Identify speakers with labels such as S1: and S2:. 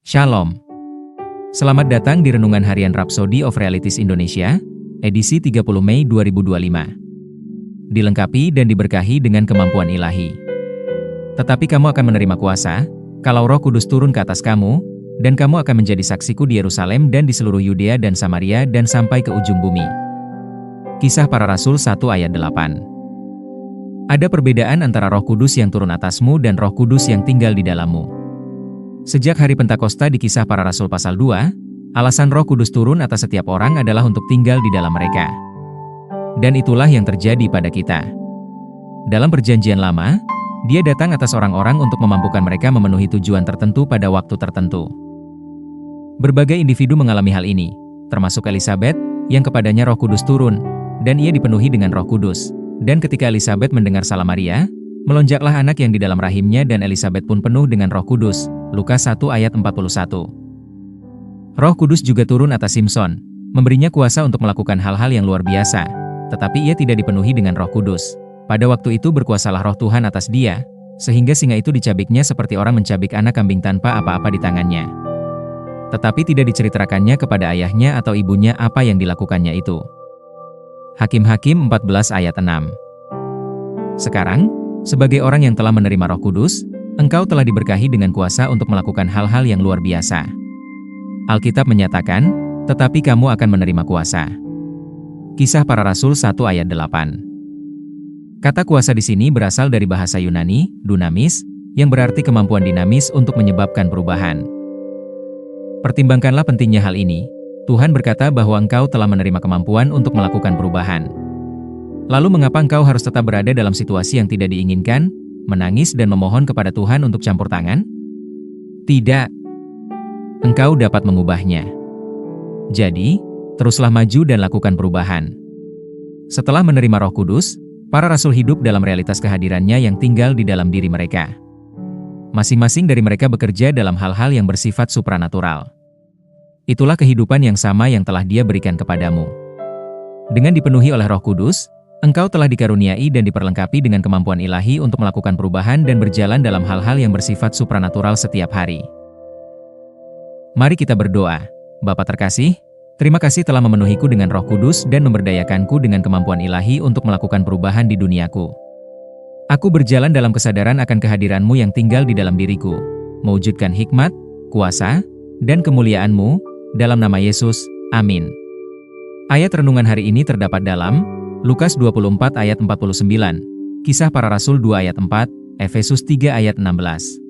S1: Shalom. Selamat datang di Renungan Harian Rhapsody of Realities Indonesia, edisi 30 Mei 2025. Dilengkapi dan diberkahi dengan kemampuan ilahi. Tetapi kamu akan menerima kuasa, kalau Roh Kudus turun ke atas kamu, dan kamu akan menjadi saksiku di Yerusalem dan di seluruh Yudea dan Samaria dan sampai ke ujung bumi. Kisah Para Rasul 1 ayat 8. Ada perbedaan antara Roh Kudus yang turun atasmu dan Roh Kudus yang tinggal di dalammu. Sejak hari Pentakosta di Kisah Para Rasul pasal 2, alasan Roh Kudus turun atas setiap orang adalah untuk tinggal di dalam mereka. Dan itulah yang terjadi pada kita. Dalam Perjanjian Lama, Dia datang atas orang-orang untuk memampukan mereka memenuhi tujuan tertentu pada waktu tertentu. Berbagai individu mengalami hal ini, termasuk Elisabet, yang kepadanya Roh Kudus turun, dan ia dipenuhi dengan Roh Kudus. Dan ketika Elisabet mendengar salam Maria, melonjaklah anak yang di dalam rahimnya dan Elisabet pun penuh dengan Roh Kudus. Lukas 1 ayat 41. Roh Kudus juga turun atas Simson, memberinya kuasa untuk melakukan hal-hal yang luar biasa, tetapi ia tidak dipenuhi dengan Roh Kudus. Pada waktu itu berkuasalah Roh Tuhan atas dia, sehingga singa itu dicabiknya seperti orang mencabik anak kambing tanpa apa-apa di tangannya. Tetapi tidak diceritakannya kepada ayahnya atau ibunya apa yang dilakukannya itu. Hakim-Hakim 14 ayat 6. Sekarang, sebagai orang yang telah menerima Roh Kudus, engkau telah diberkahi dengan kuasa untuk melakukan hal-hal yang luar biasa. Alkitab menyatakan, tetapi kamu akan menerima kuasa. Kisah Para Rasul 1 ayat 8. Kata kuasa di sini berasal dari bahasa Yunani, dunamis, yang berarti kemampuan dinamis untuk menyebabkan perubahan. Pertimbangkanlah pentingnya hal ini. Tuhan berkata bahwa engkau telah menerima kemampuan untuk melakukan perubahan. Lalu mengapa engkau harus tetap berada dalam situasi yang tidak diinginkan, menangis dan memohon kepada Tuhan untuk campur tangan? Tidak. Engkau dapat mengubahnya. Jadi, teruslah maju dan lakukan perubahan. Setelah menerima Roh Kudus, para rasul hidup dalam realitas kehadirannya yang tinggal di dalam diri mereka. Masing-masing dari mereka bekerja dalam hal-hal yang bersifat supranatural. Itulah kehidupan yang sama yang telah Dia berikan kepadamu. Dengan dipenuhi oleh Roh Kudus, engkau telah dikaruniai dan diperlengkapi dengan kemampuan ilahi untuk melakukan perubahan dan berjalan dalam hal-hal yang bersifat supranatural setiap hari. Mari kita berdoa. Bapa terkasih, terima kasih telah memenuhiku dengan Roh Kudus dan memberdayakanku dengan kemampuan ilahi untuk melakukan perubahan di duniaku. Aku berjalan dalam kesadaran akan kehadiran-Mu yang tinggal di dalam diriku, mewujudkan hikmat, kuasa, dan kemuliaan-Mu, dalam nama Yesus, amin. Ayat renungan hari ini terdapat dalam Lukas 24 ayat 49, Kisah Para Rasul 2 ayat 4, Efesus 3 ayat 16.